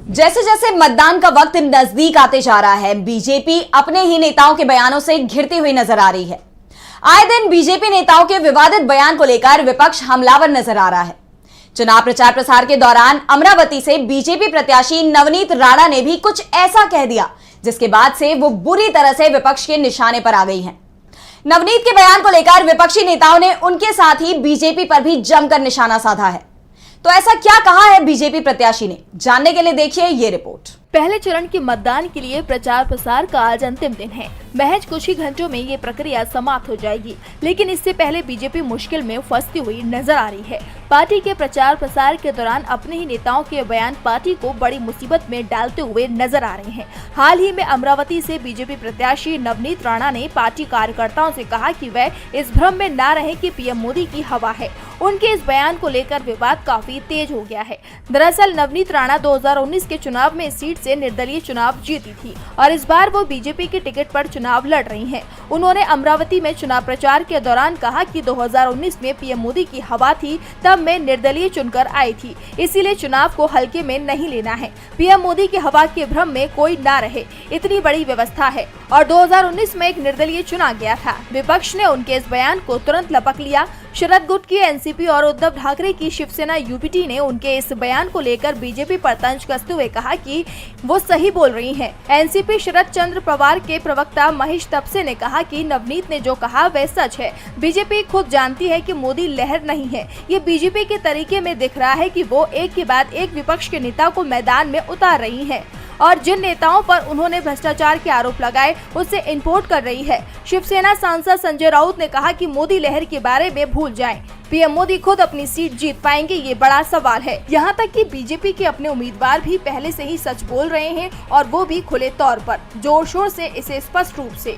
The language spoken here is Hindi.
जैसे जैसे मतदान का वक्त नजदीक आते जा रहा है, बीजेपी अपने ही नेताओं के बयानों से घिरती हुई नजर आ रही है। आए दिन बीजेपी नेताओं के विवादित बयान को लेकर विपक्ष हमलावर नजर आ रहा है। चुनाव प्रचार प्रसार के दौरान अमरावती से बीजेपी प्रत्याशी नवनीत राणा ने भी कुछ ऐसा कह दिया, जिसके बाद से वो बुरी तरह से विपक्ष के निशाने पर आ गई हैं। नवनीत के बयान को लेकर विपक्षी नेताओं ने उनके साथ ही बीजेपी पर भी जमकर निशाना साधा है। तो ऐसा क्या कहा है बीजेपी प्रत्याशी ने, जानने के लिए देखिए ये रिपोर्ट। पहले चरण के मतदान के लिए प्रचार प्रसार का आज अंतिम दिन है। महज कुछ ही घंटों में ये प्रक्रिया समाप्त हो जाएगी, लेकिन इससे पहले बीजेपी मुश्किल में फंसती हुई नजर आ रही है। पार्टी के प्रचार प्रसार के दौरान अपने ही नेताओं के बयान पार्टी को बड़ी मुसीबत में डालते हुए नजर आ रहे हैं। हाल ही में अमरावती से बीजेपी प्रत्याशी नवनीत राणा ने पार्टी कार्यकर्ताओं से कहा कि वह इस भ्रम में न रहे कि पीएम मोदी की हवा है। उनके इस बयान को लेकर विवाद काफी तेज हो गया है। दरअसल नवनीत राणा 2019 के चुनाव में इस सीट से निर्दलीय चुनाव जीती थी और इस बार वो बीजेपी के टिकट पर चुनाव लड़ रही हैं। उन्होंने अमरावती में चुनाव प्रचार के दौरान कहा कि 2019 में पीएम मोदी की हवा थी, तब मैं निर्दलीय चुनकर आई थी, इसीलिए चुनाव को हल्के में नहीं लेना है। पीएम मोदी की हवा के भ्रम में कोई ना रहे, इतनी बड़ी व्यवस्था है। और 2019 में एक निर्दलीय चुना गया था। विपक्ष ने उनके इस बयान को तुरंत लपक लिया। शरद गुट की एनसीपी और उद्धव ठाकरे की शिवसेना यूपीटी ने उनके इस बयान को लेकर बीजेपी पर तंज कसते हुए कहा कि वो सही बोल रही हैं। एनसीपी शरद चंद्र पवार के प्रवक्ता महेश तपसे ने कहा कि नवनीत ने जो कहा वह सच है। बीजेपी खुद जानती है कि मोदी लहर नहीं है। ये बीजेपी के तरीके में दिख रहा है कि वो एक के बाद एक विपक्ष के नेता को मैदान में उतार रही है और जिन नेताओं पर उन्होंने भ्रष्टाचार के आरोप लगाए उससे इम्पोर्ट कर रही है। शिवसेना सांसद संजय राउत ने कहा कि मोदी लहर के बारे में भूल जाएं। पीएम मोदी खुद अपनी सीट जीत पाएंगे, ये बड़ा सवाल है। यहाँ तक कि बीजेपी के अपने उम्मीदवार भी पहले से ही सच बोल रहे हैं और वो भी खुले तौर पर, जोर शोर से, इसे स्पष्ट रूप से।